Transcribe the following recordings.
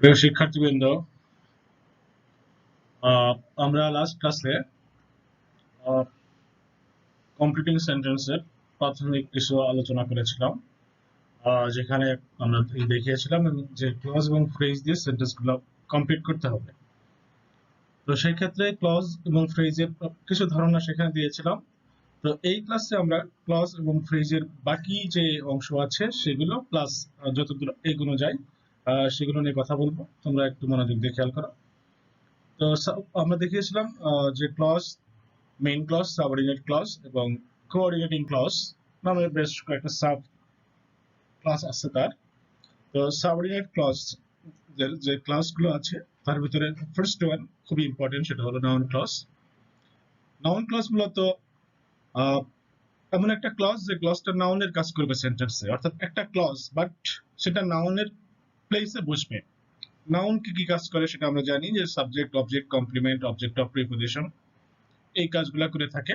প্রিয় শিক্ষার্থীবৃন্দ, আহ, আমরা লাস্ট ক্লাসে কমপ্লিটিং সেন্টেন্সের প্রাথমিক কিছু আলোচনা করেছিলাম, যেখানে আমরা দেখিয়েছিলাম যে ক্লজ এবং ফ্রেজ দিয়ে সেন্টেন্সগুলো কমপ্লিট করতে হবে। তো সেই ক্ষেত্রে ক্লজ এবং ফ্রেজের কিছু ধারণা সেখানে দিয়েছিলাম। তো এই ক্লাসে আমরা ক্লজ এবং ফ্রেজের বাকি যে অংশ আছে সেগুলো প্লাস যতদূর এগোনো যায় সেগুলো নিয়ে কথা বলবো। তোমরা একটু মনোযোগ দিয়ে খেয়াল করো। তো আমরা দেখিয়েছিলাম যে clause, main clause, subordinate clause এবং কোঅর্ডিনেটিং ক্লজ নামে বেশ কয়েকটা সাব ক্লাস আছে তার। তো সাবঅর্ডিনেট ক্লজ যে ক্লাসগুলো আছে তার ভিতরে ফার্স্ট ওয়ান খুবই ইম্পর্টেন্ট, সেটা হলো নাউন ক্লজ। নাউন ক্লজ মূলত এমন একটা ক্লজ যে ক্লজটা নাউনের কাজ করবে সেন্টেন্সে, অর্থাৎ একটা ক্লজ বাট সেটা নাউনের প্লেসে বসবে। নাউন কি কি কাজ করে সেটা আমরা জানি, যে subject, object, complement, object of preposition, এই কাজগুলো করে থাকে।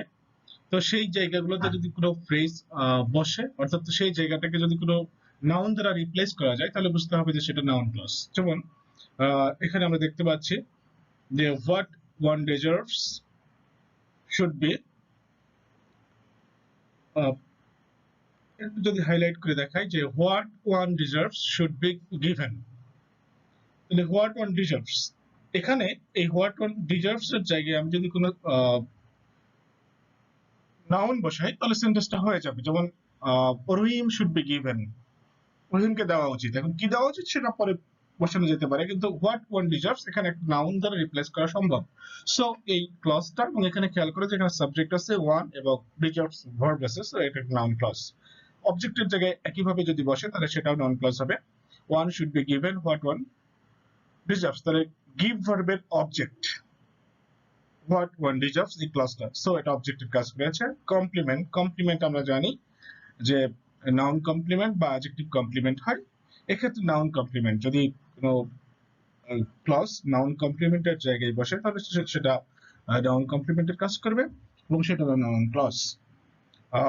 তো সেই জায়গাগুলোতে যদি কোনো ফ্রেজ বসে, অর্থাৎ সেই জায়গাটাকে যদি কোনো নাউন দ্বারা রিপ্লেস করা যায় তাহলে বুঝতে হবে যে সেটা নাউন ক্লজ। যেমন এখানে আমরা দেখতে পাচ্ছি যে what one deserves should be, যদি হাইলাইট করে দেখাই যে what one deserves should be given, তাহলে হোয়াট ওয়ান ডিজার্ভস, এখানে এই হোয়াট ওয়ান ডিজার্ভস এর জায়গায় আমি যদি কোনো নাউন বসাই তাহলে সেন্টেন্সটা হয়ে যাবে। যেমন রহিম শুড বি গিভেন, রহিমকে দেওয়া উচিত। এখন কি দেওয়া উচিত সেটা পরে বসানো যেতে পারে, কিন্তু হোয়াট ওয়ান ডিজার্ভস এখানে একটা নাউন দ্বারা রিপ্লেস করা সম্ভব। সো এই ক্লজটা, এবং এখানে খেয়াল করে যে এখানে সাবজেক্ট আছে ওয়ান এবং ডিজার্ভস ভার্ব আছে, সো এটা একটা নাউন ক্লজ। অবজেক্টের জায়গায় একইভাবে যদি বসে তাহলে সেটাও নাউন ক্লজ হবে। One should be given what one deserves, তাহলে গিভ ভার্বের অবজেক্ট হোয়াট ওয়ান ডিজার্ভস এই ক্লজটা, সো এটা অবজেক্টের কাজ করেছে। কমপ্লিমেন্ট, কমপ্লিমেন্ট আমরা জানি যে নাউন কমপ্লিমেন্ট বা অ্যাডজেক্টিভ কমপ্লিমেন্ট হয়। এক্ষেত্রে নাউন কমপ্লিমেন্ট যদি কোনো ক্লজ নাউন কমপ্লিমেন্টের জায়গায় বসে তাহলে সেটা নাউন কমপ্লিমেন্টের কাজ করবে এবং সেটা noun clause.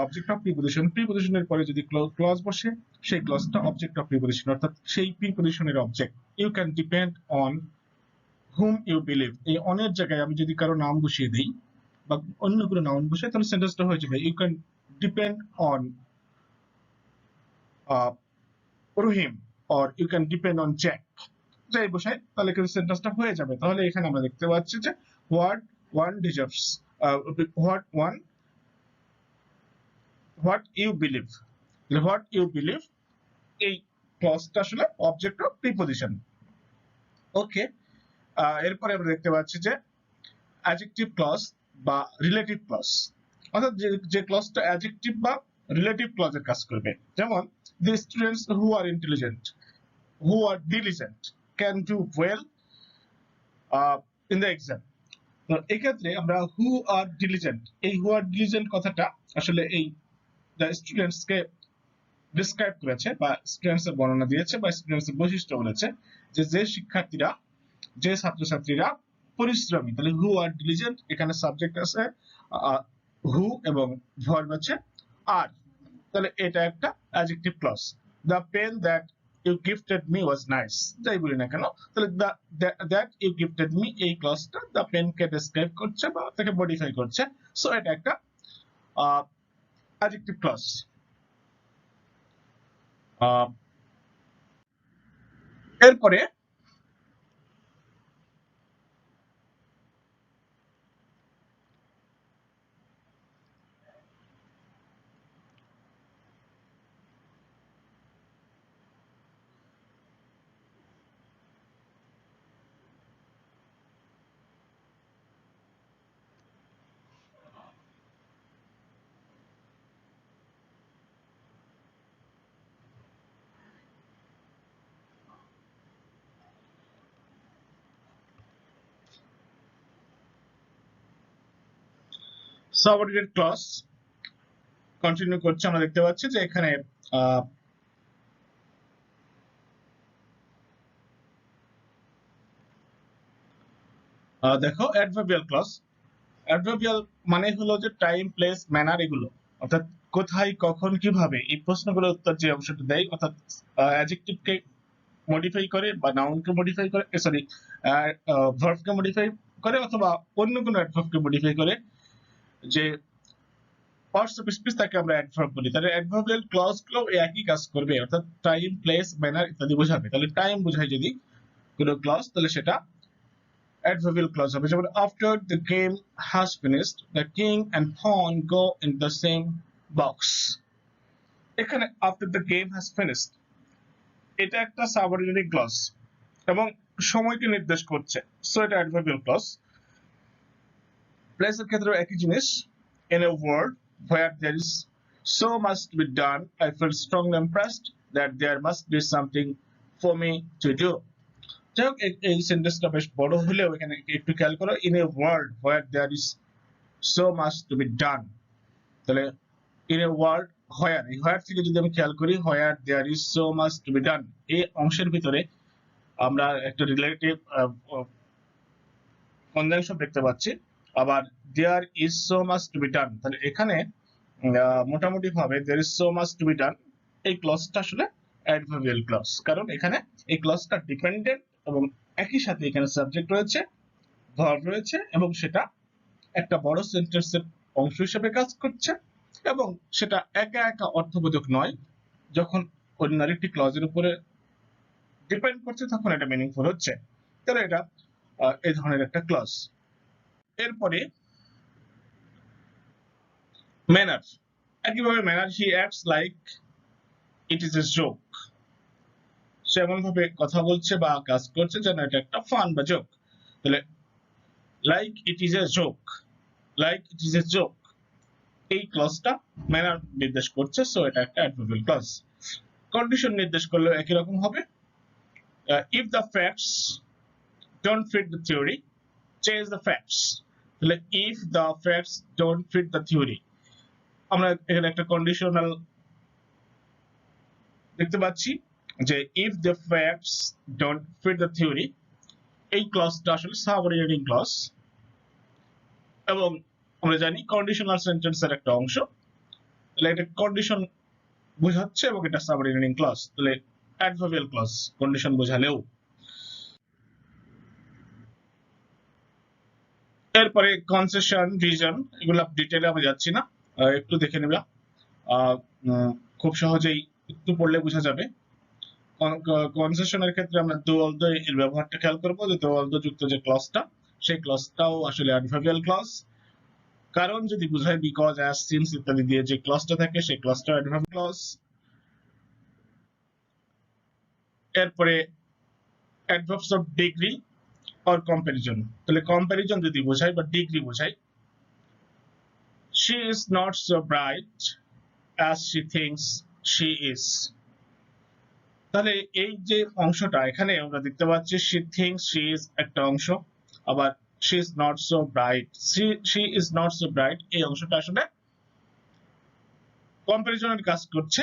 Object of preposition, প্রিপোজিশনের পরে যদি ক্লজ বসে সেই ক্লজটা অবজেক্ট অফ প্রিপোজিশন, অর্থাৎ সেই প্রিপোজিশনের object. You can depend on whom you believe, এই অনের জায়গায় আমি যদি কারো নাম বসিয়ে দিই বা অন্য কোনো নাউন বসে তাহলে সেন্টেন্সটা হয়ে যাবে you can depend on Rahim or you can depend on Jack, যাই বসাই তাহলে কিন্তু সেন্টেন্সটা হয়ে যাবে। তাহলে এখানে আমরা দেখতে পাচ্ছি যে what one deserves, what one, what you believe, what you believe এই ক্লজটা আসলে অবজেক্ট অফ প্রিপোজিশন। ওকে, এরপরে আমরা দেখতে পাচ্ছি যে অ্যাডজেক্টিভ ক্লজ বা রিলেটিভ ক্লজ, অর্থাৎ যে ক্লজটা অ্যাডজেক্টিভ বা রিলেটিভ ক্লজের কাজ করবে। যেমন the students who are intelligent, who are diligent can do well in the exam। তো এই ক্ষেত্রে আমরা who are diligent, এই who are diligent কথাটা আসলে এই the students কে ডিসক্রাইব করেছে বা স্টুডেন্টস এর বর্ণনা দিয়েছে বা স্টুডেন্টস এর বৈশিষ্ট্য বলেছে যে যে শিক্ষার্থীরা, যে ছাত্রছাত্রীরা পরিশ্রমী। তাহলে who are diligent, এখানে সাবজেক্ট আছে who এবং ভার্ব আছে are, তাহলে এটা একটা adjective clause. the pen that you gifted me was nice, যাই বলি না কেন তাহলে that you gifted me এই ক্লজটা the pen কে ডেসক্রাইব করছে বা তাকে মডিফাই করছে, সো এটা একটা অ্যাডজেক্টিভ ক্লজ। এরপরে সাবঅর্ডিনেট ক্লজ কন্টিনিউ করছে। আমরা দেখতে পাচ্ছি যে এখানে দেখো অ্যাডভার্বিয়াল ক্লজ, অ্যাডভার্বিয়াল মানে হলো যে টাইম, প্লেস, ম্যানার, এগুলো অর্থাৎ কোথায়, কখন, কিভাবে এই প্রশ্নগুলোর উত্তর যে অংশটা দেয়, অর্থাৎ অ্যাডজেক্টিভকে মডিফাই করে বা নাউনকে মডিফাই করে, সরি ভার্বকে মডিফাই করে, অথবা অন্য কোনো অ্যাডভার্বকে মডিফাই করে, যে পার্টস অফ স্পিচ তাকে আমরা অ্যাডভার্ব বলি। তাহলে অ্যাডভার্বিয়াল ক্লজ গুলো একই কাজ করবে, অর্থাৎ টাইম, প্লেস, ম্যানার ইত্যাদি বোঝাবে। তাহলে টাইম বোঝায় যদি কোনো ক্লজ, তাহলে সেটা adverbial clause হবে। যেমন after the game has finished the king and pawn go in the same box। এখানে after the game has finished এটা একটা সাবঅর্ডিনেট ক্লজ এবং সময়কে নির্দেশ করছে, সো এটা adverbial clause। প্লেসের ক্ষেত্রে একই জিনিস, in a world where there is so much to be done I feel strongly impressed that there must be something for me to do। যাই হোক, এই সেন্টেন্সটা বেশ বড় হলেও এখানে একটু খেয়াল করো, in a world where there is so much to be done। তাহলে in a world where, এই where থেকে যদি আমি খেয়াল করি, where there is so much to be done, এই অংশের ভিতরে আমরা একটা রিলেটিভ কনজাংশন দেখতে পাচ্ছি। আবার there is so much to be done, তাহলে এখানে মোটামুটি ভাবে there is so much to be done এই ক্লজটা আসলে অ্যাডভার্বিয়াল ক্লজ, কারণ এখানে এই ক্লজটা ডিপেন্ডেন্ট এবং একই সাথে এখানে সাবজেক্ট রয়েছে, ভার্ব রয়েছে, এবং সেটা একটা বড় সেন্টেন্সের অংশ হিসেবে কাজ করছে, এবং সেটা একা একা অর্থবোধক নয়। যখন অন্য আরেকটি ক্লজের উপরে ডিপেন্ড করছে তখন এটা মিনিংফুল হচ্ছে। তাহলে এটা এই ধরনের একটা ক্লজ। এরপরে ম্যানার, একইভাবে manner, he acts like it is a joke, সে এমন ভাবে কথা বলছে বা কাজ করছে যেন এটা একটা ফান বা জোক। তাহলে like it is a joke, like it is a joke এই ক্লজটা ম্যানার নির্দেশ করছে, সো এটা একটা অ্যাডভার্বিয়াল ক্লজ। কন্ডিশন নির্দেশ করলেও একই রকম হবে, if the facts don't fit the theory change the facts. তাহলে if the facts don't fit the theory, আমরা এখানে একটা কন্ডিশনাল দেখতে পাচ্ছি যে if the facts don't fit the theory এই ক্লজটা আসলে সাবঅর্ডিনেটিং ক্লজ, এবং আমরা জানি কন্ডিশনাল সেন্টেন্সের একটা অংশ, তাহলে এটা কন্ডিশন বোঝাচ্ছে এবং এটা সাবঅর্ডিনেটিং ক্লজ, তাহলে অ্যাডভার্বিয়াল ক্লজ কন্ডিশন বোঝালেও। এরপরে কনসেশন, রিজন, এগুলো ডিটেইলে আমি যাচ্ছি না, একটু দেখে নেবা, খুব সহজেই একটু পড়লে বোঝা যাবে। কনসেশনের ক্ষেত্রে আমরা দো অলদো এর ব্যবহারটা খেয়াল করবো, যে দো অলদো যুক্ত যে ক্লজটা, সেই ক্লজটাও আসলে অ্যাডভার্বিয়াল ক্লজ, কারণ যদি বোঝায় বিকজ, অ্যাজ, সিন্স ইত্যাদি দিয়ে যে ক্লজটা থাকে সেই ক্লজটা অ্যাডভার্বিয়াল ক্লজ। এরপরে adverbs of degree or comparison, তাহলে কম্পারিজন যদি বোঝায় বা ডিগ্রি বোঝায়, she is not so bright as she thinks she is। তাহলে এই যে অংশটা এখানে আমরা দেখতে পাচ্ছি she thinks she is একটা অংশ, আবার she is not so bright, she is not so bright এই অংশটা আসলে কম্পারিজনের কাজ করছে,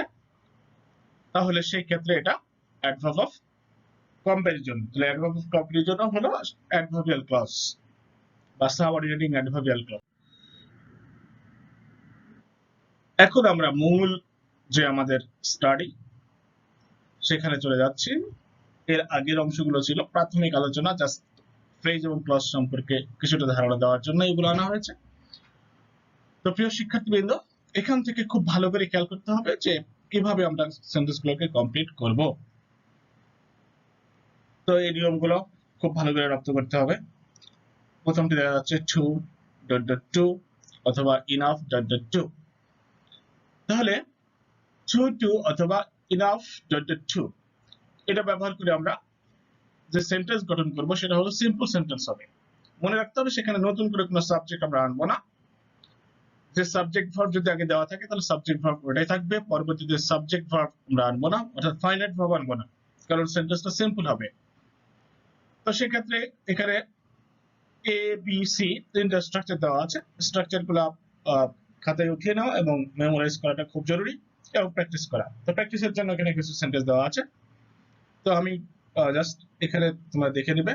তাহলে সেই ক্ষেত্রে এটা অ্যাডভার্ব অফ কম্পারিজন। তাহলে অ্যাডভার্ব অফ কম্পারিজন হলো অ্যাডভার্বিয়াল ক্লজ বা সাবঅর্ডিনেটিং অ্যাডভার্বিয়াল ক্লজ। এখন আমরা মূল যে আমাদের স্টাডি সেখানে চলে যাচ্ছি। এর আগের অংশগুলো ছিল প্রাথমিক আলোচনা, জাস্ট ফ্রেজ এবং ক্লজ সম্পর্কে কিছুটা ধারণা দেওয়ার জন্য এগুলো আনা হয়েছে। তো প্রিয় শিক্ষার্থীবৃন্দ, এখান থেকে খুব ভালো করে খেয়াল করতে হবে যে কিভাবে আমরা সেন্টেন্সগুলোকে কমপ্লিট করব। তো এই নিয়মগুলো খুব ভালো করে রপ্ত করতে হবে। প্রথমটি দেখা যাচ্ছে টু ডট ডট টু অথবা ইনাফ ডট ডট টু। তাহলে টু অথবা ইনাফ ডট ডট টু এটা ব্যবহার করে আমরা যে সেন্টেন্স গঠন করব সেটা হলো সিম্পল সেন্টেন্স হবে। মনে রাখতে হবে সেখানে নতুন করে কোনো সাবজেক্ট আমরা আনবো না। যে সাবজেক্ট ভার্ব যদি আগে দেওয়া থাকে তাহলে সাবজেক্ট ভার্ব ওটাই থাকবে, পরবর্তীতে সাবজেক্ট ভার্ব আমরা আনবো না, অর্থাৎ ফাইনাইট ভার্ব আনবো না, কারণ সেন্টেন্সটা সিম্পল হবে। তো সেক্ষেত্রে এখানে এ বি সি তিনটা স্ট্রাকচার দেওয়া আছে, স্ট্রাকচারগুলো খাতায় উঠিয়ে নেওয়া এবং মেমোরাইজ করাটা খুব জরুরি এবং প্র্যাকটিস করা। তো প্র্যাকটিসের জন্য এখানে কিছু সেন্টেন্স দেওয়া আছে, তো আমি জাস্ট এখানে তোমরা দেখে নিবে।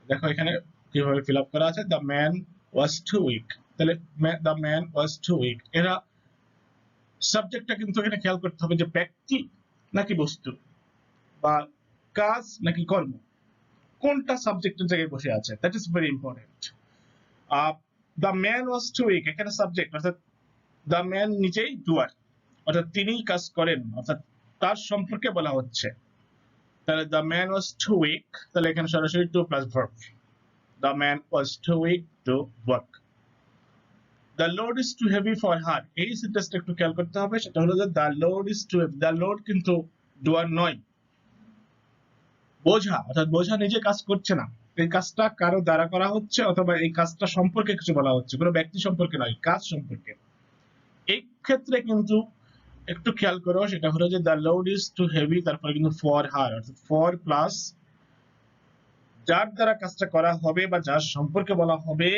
দেখো এখানে কিভাবে ফিল আপ করা আছে, the man was too weak. তাহলে the man was too weak, এরা সাবজেক্টটা কিন্তু এখানে খেয়াল করতে হবে যে ব্যক্তি নাকি বস্তু, বা কাজ নাকি কর্ম, কোনটা সাবজেক্টের জায়গায় বসে আছে, that is very important. The man was too weak, এখানে সাবজেক্ট অর্থাৎ দ্য ম্যান নিজেই ডুয়ার, অর্থাৎ তিনিই কাজ করেন, অর্থাৎ তার সম্পর্কে বলা হচ্ছে। তাহলে the man was too weak, তাহলে এখানে সরাসরি to plus verb, the man was too weak to work. The load is too heavy for her, এই সেন্টেন্সটা একটু খেয়াল করতে হবে, সেটা হলো যে the load is too heavy, the load কিন্তু ডুয়ার নয়, বোঝা, অর্থাৎ বোঝা নিজে কাজ করছে না, এই কাজটা কারো দ্বারা করা হচ্ছে, অথবা এই কাজটা সম্পর্কে কিছু বলা হচ্ছে, কোনো ব্যক্তি সম্পর্কে নয়, কাজ সম্পর্কে। এই ক্ষেত্রে কিন্তু একটু খেয়াল করো, সেটা হলো যে the load is too heavy, তারপরে কিন্তু ফর হার, অর্থাৎ ফর প্লাস যার দ্বারা কাজটা করা হবে বা যার সম্পর্কে বলা হবে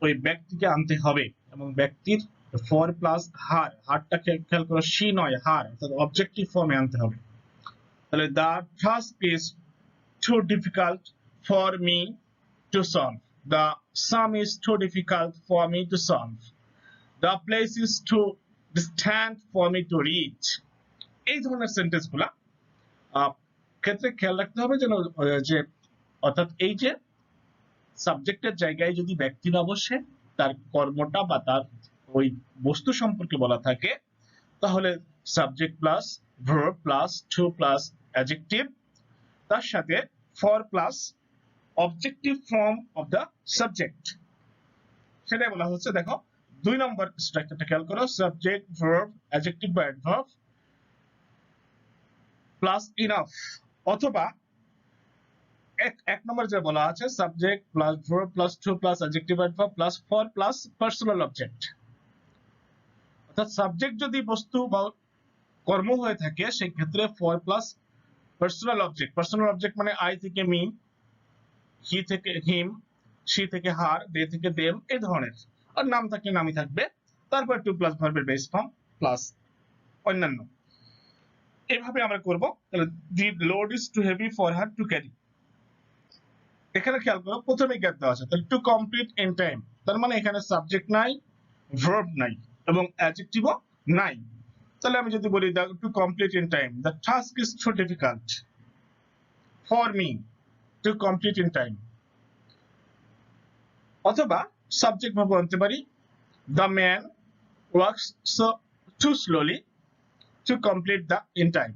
ওই ব্যক্তিকে আনতে হবে, এবং ব্যক্তির ফর প্লাস হার, হারটা খেয়াল করো, সি নয় হার, অর্থাৎ অবজেক্টিভ ফর্মে আনতে হবে। তাহলে the task is too difficult for me to solve. The sum is too difficult for me to solve. The place is too distant for me to reach. এই ধরনের সেন্টেন্স গুলা ক্ষেত্রে খেয়াল রাখতে হবে যেন যে অর্থাৎ এই যে সাবজেক্টের জায়গায় যদি ব্যক্তি না বসে তার কর্মটা বা তার ওই বস্তু সম্পর্কে বলা থাকে, তাহলে subject plus verb plus to plus adjective, তার সাথে for plus objective form of the subject, সেটাই বলা হচ্ছে। দেখো 2 নম্বর স্ট্রাকচারটা খেয়াল করো, সাবজেক্ট ভার্ব অ্যাডজেক্টিভ বা অ্যাডভার্ব প্লাস ইনাফ, অথবা এক নম্বর যে বলা আছে subject plus verb plus to plus adjective adverb plus for plus personal object. অর্থাৎ সাবজেক্ট যদি বস্তু বা কর্ম হয়ে থাকে সেই ক্ষেত্রে for plus personal object, personal object মানে আই থেকে মি, হি থেকে হিম, সি থেকে হার, দে থেকে দেম, এই ধরনের, আর নাম থাকলে নামই থাকবে, তারপর টু প্লাস ভার্বের বেস ফর্ম প্লাস অন্যান্য, এইভাবে আমরা করব। তাহলে the load is too heavy for her to carry, এখানে খেয়াল করো প্রথমে গ্যাপ দেওয়া আছে, তাহলে টু কমপ্লিট ইন টাইম, তার মানে এখানে সাবজেক্ট নাই, ভার্ব নাই, এবং অ্যাডজেক্টিভও নাই। তাহলে আমি যদি বলি to complete in time, the task is too difficult for me to complete in time, অথবা সাবজেক্ট ভাবে আনতে পারি the man works so too slowly to complete the in time,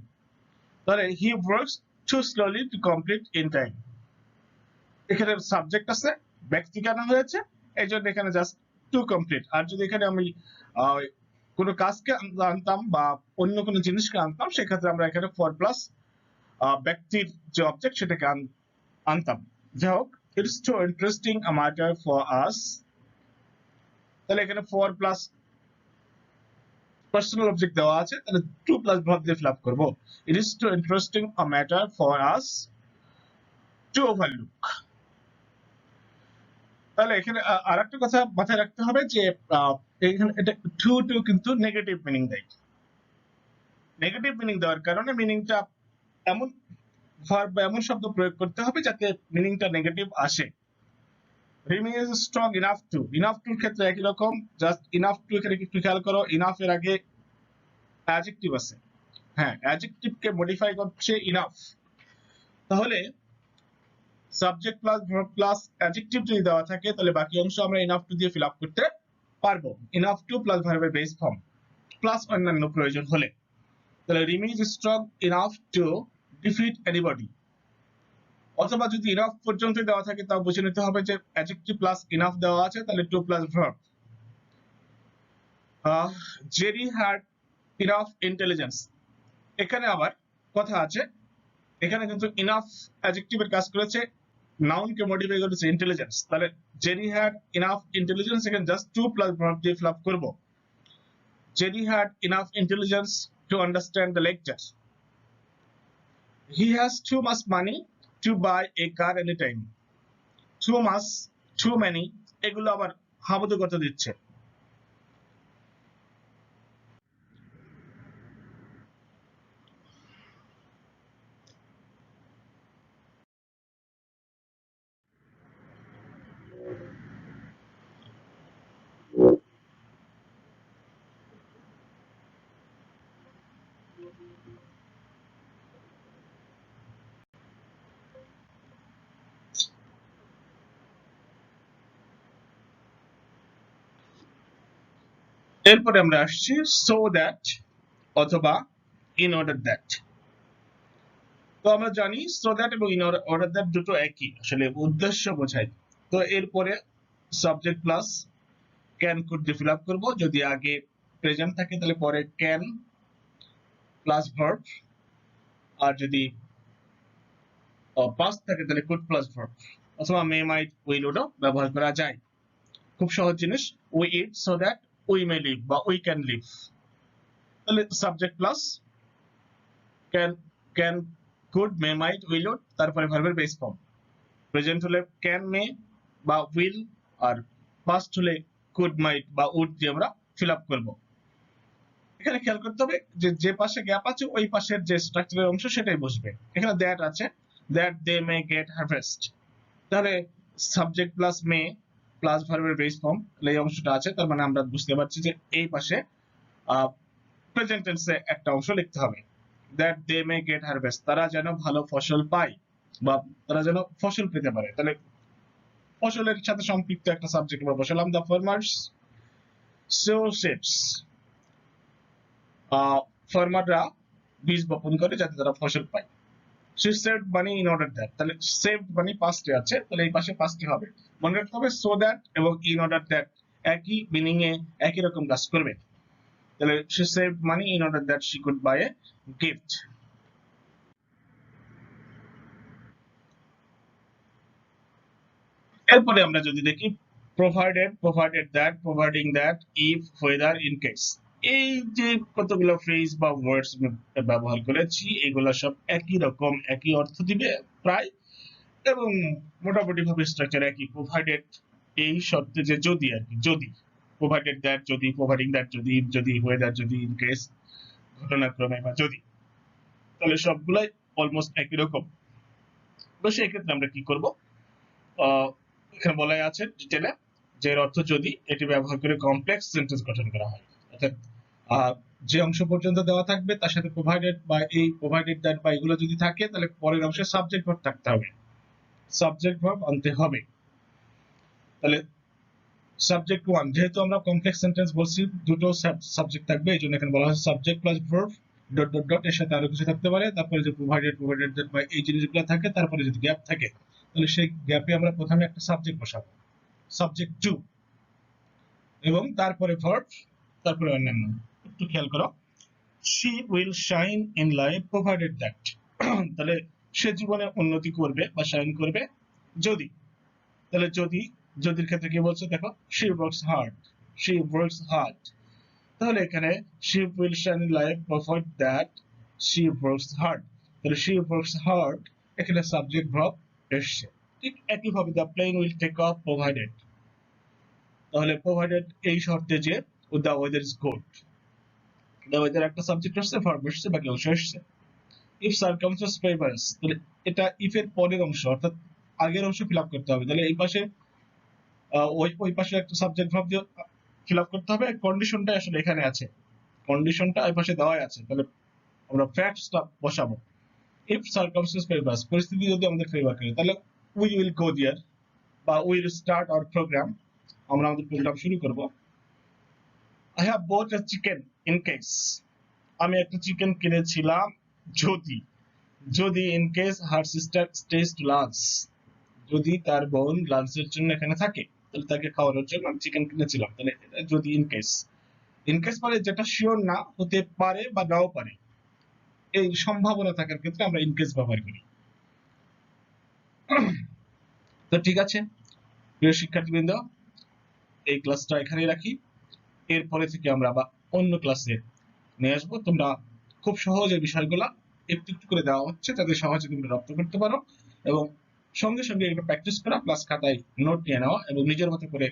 তাহলে he works too slowly to complete in time, এখানে subject আছে, ব্যক্তি কেন হয়েছে, এই জন্য এখানে জাস্ট টু কমপ্লিট। আর যদি এখানে আমি কোনো কাজকে আনতাম বা অন্য কোনো জিনিসকে আনতাম, সেক্ষেত্রে আমরা এখানে ফর প্লাস ব্যক্তির যে অবজেক্ট সেটাকে আনতাম। যাই হোক, it's too interesting a matter for us, তাহলে এখানে ফর প্লাস পার্সোনাল অবজেক্ট দেওয়া আছে, তাহলে টু প্লাস ভার্ব দিয়ে ফিল আপ করব। It is too interesting a matter for us to overlook. তাহলে এখানে আরেকটা কথা মাথায় রাখতে হবে যে এখানে এটা টু টু কিন্তু নেগেটিভ মিনিং দেয়, নেগেটিভ মিনিং দেওয়ার কারণে মিনিংটা এমন ভার্ব বা এমন শব্দ প্রয়োগ করতে হবে যাতে মিনিংটা নেগেটিভ আসে। Riming is strong enough to, enough টুর ক্ষেত্রে একই রকম, জাস্ট ইনাফ টু এখানে একটু খেয়াল করো, ইনাফ এর আগে অ্যাডজেক্টিভ আছে, হ্যাঁ অ্যাডজেক্টিভকে মডিফাই করছে ইনাফ, তাহলে subject plus verb plus adjective যদি দেওয়া থাকে তাহলে বাকি অংশ আমরা ইনাফ টু দিয়ে ফিল আপ করতে পারবো, ইনাফ টু প্লাস ভার্বের বেস ফর্ম প্লাস অন্যান্য প্রয়োজন হলে। তাহলে Rimi is strong enough two defeat anybody, অথবা যদি ইনাফ পর্যন্ত দেওয়া থাকে তাও বুঝে নিতে হবে যে অ্যাডজেক্টিভ প্লাস ইনাফ দেওয়া আছে, তাহলে to plus verb. Jerry had enough intelligence, এখানে আবার কথা আছে, এখানে কিন্তু ইনাফ অ্যাডজেক্টিভের কাজ করেছে, নাউন কে মডিফাই করেছে ইন্টেলিজেন্স, তাহলে জেরি হ্যাড ইনাফ ইন্টেলিজেন্স এখানে জাস্ট টু প্লাস ভার্ব দিয়ে ফিল আপ করব। Jerry had enough intelligence to understand the lecture, he has too much money to buy a car any time, too much, too many, এগুলো আবার হাবোধকতা দিচ্ছে। এরপরে আমরা আসছি so that অথবা in order that। তো আমরা জানি so that এবং in order that দুটো একই, আসলে উদ্দেশ্য বোঝায়। তো এরপরে সাবজেক্ট প্লাস ক্যান কুড দিয়ে ফিল আপ করবো। যদি আগে প্রেজেন্ট থাকে তাহলে পরে ক্যান প্লাস ভার্ব, আর যদি পাস্ট থাকে তাহলে কুড প্লাস ভার্ব, অথবা মে মাইট উইল ওডও ব্যবহার করা যায়। খুব সহজ জিনিস। We eat so that we may live বা উই ক্যান লিভ। তাহলে subject plus can can could may might will would, তারপরে ভার্বের বেস ফর্ম। প্রেজেন্ট হলে ক্যান মে বা উইল, আর পাস্ট হলে কুড মাইট বা উড দিয়ে আমরা ফিল আপ করবো। এখানে খেয়াল করতে হবে যে যে পাশে গ্যাপ আছে ওই পাশের যে স্ট্রাকচারের অংশ সেটাই বসবে। এখানে দ্যাট আছে, that they may get harvest, তাহলে সাবজেক্ট প্লাস মে প্লাস ভার্বের বেস ফর্ম, এই অংশটা আছে, তার মানে আমরা বুঝতে পারছি যে এই পাশে প্রেজেন্ট টেন্সে একটা অংশ লিখতে হবে। That they may get harvest, তারা যেন ভালো ফসল পায় বা তারা যেন ফসল পেতে পারে। তাহলে ফসলের সাথে সম্পৃক্ত একটা সাবজেক্ট আমরা বসালাম, দ্য ফার্মার্স সোw seeds, ফার্মাররা বীজ বপন করে যাতে তারা ফসল পায়। সে saved money in order that, তাহলে সেভড মানি পাস্টে আছে, তাহলে এই পাশে পাস্টে হবে। মনে রাখতে হবে সো দ্যাট এবং ইন অর্ডার দ্যাট একই মিনিং এ একই রকম কাজ করবে। তাহলে সে saved money in order that she could buy a gift. এরপরে আমরা যদি দেখি provided, provided that, providing that, if, weather, in case, এই যে কতগুলো ফ্রেজ বা ওয়ার্ডস ব্যবহার করেছি এগুলো সব একই রকম, একই অর্থ দিবে প্রায়, এবং মোটামুটি ভাবে স্ট্রাকচার একই। প্রোভাইডেড এই শর্তে যে যদি আর কি, যদি প্রোভাইডেড দ্যাট, যদি প্রোভাইডিং দ্যাট, যদি যদি ওয়েদার, যদি ইন কেস ঘটনাক্রমে বা যদি, তাহলে সবগুলাই অলমোস্ট একই রকম। তো সেই ক্ষেত্রে আমরা কি করব, এখানে বলাই আছে ডিটেলে যে এর অর্থ যদি, এটি ব্যবহার করে কমপ্লেক্স সেন্টেন্স গঠন করা হয়। অর্থাৎ যে অংশ পর্যন্ত দেওয়া থাকবে তার সাথে প্রোভাইডেড বা এই প্রোভাইডেড দ্যাট বা এগুলো যদি থাকে তাহলে পরের অংশে সাবজেক্ট ভার্ব থাকতে হবে, সাবজেক্ট ভার্ব আনতে হবে। তাহলে সাবজেক্ট ওয়ান, যেহেতু আমরা কমপ্লেক্স সেন্টেন্স বলছি দুটো সাবজেক্ট থাকবে, এই জন্য এখানে বলা হয়েছে subject plus verb dot dot dot, এর সাথে আরো কিছু থাকতে পারে, তারপরে যে প্রোভাইডেড, প্রোভাইডেড দ্যাট বা এই জিনিসগুলো থাকে, তারপরে যদি গ্যাপ থাকে তাহলে সেই গ্যাপে আমরা প্রথমে একটা সাবজেক্ট বসাবো, সাবজেক্ট টু, এবং তারপরে ভার্ব, তারপরে অন্যান্য। একটু খেয়াল করো, she will shine in life provided that, তাহলে সে জীবনে উন্নতি করবে বা শাইন করবে যদি, তাহলে যদি, যদির ক্ষেত্রে কি বলছে দেখো, she works hard, she works hard, তাহলে এখানে she will shine in life provided that she works hard, তাহলে she works hard এখানে সাবজেক্ট ভার্ব এসছে। ঠিক একইভাবে the plane will take off provided, তাহলে প্রোভাইডেড এই শর্তে যে the weather is good, the weather একটা সাবজেক্ট আসছে, ভার্ব আসছে, বাকি অংশ আসছে। if circumstances favors, তাহলে এটা if এর পরের অংশ অর্থাৎ আগের অংশ ফিল আপ করতে হবে, তাহলে এই পাশে ওই পাশে একটা সাবজেক্ট ভার্ব দিয়ে ফিল আপ করতে হবে। কন্ডিশনটা আসলে এখানে আছে, কন্ডিশনটা এই পাশে দেওয়াই আছে, তাহলে আমরা ফ্যাক্টসটা বসাবো। if circumstances favors, পরিস্থিতি যদি আমাদের ফেভার করে তাহলে we will go there বা we will start our program, আমরা আমাদের প্রোগ্রাম শুরু করব। I have bought a chicken in case, আমি একটা চিকেন কিনেছিলাম যদি, যদি in case her sister stays to lunch, যদি তার বোন লাঞ্চের জন্য এখানে থাকে তাহলে তাকে খাওয়ানোর জন্য আমি চিকেন কিনেছিলাম, তাহলে এটা যদি ইন কেস। ইন কেস মানে যেটা শিওর না, হতে পারে বা নাও পারে, এই সম্ভাবনা থাকার ক্ষেত্রে আমরা ইন কেস ব্যবহার করি। তো ঠিক আছে প্রিয় শিক্ষার্থীবৃন্দ, এই ক্লাসটা এখানেই রাখি, এরপরে থেকে আমরা আবার অন্য ক্লাসে নিয়ে আসবো। তোমরা খুব সহজে বিষয়গুলা একটু একটু করে দেওয়া হচ্ছে যাতে সহজে তোমরা রপ্ত করতে পারো, এবং সঙ্গে সঙ্গে এটা প্র্যাকটিস করা, প্লাস খাতায় নোট নিয়ে নেওয়া এবং নিজের মতো করে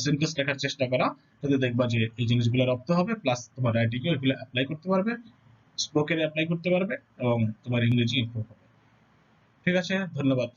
সেন্টেন্স লেখার চেষ্টা করা, তাতে দেখবা যে এই জিনিসগুলো রপ্ত হবে, প্লাস তোমার রাইটিং এ এগুলো অ্যাপ্লাই করতে পারবে, স্পোকেনে অ্যাপ্লাই করতে পারবে এবং তোমার ইংরেজি ইমপ্রুভ হবে। ঠিক আছে, ধন্যবাদ।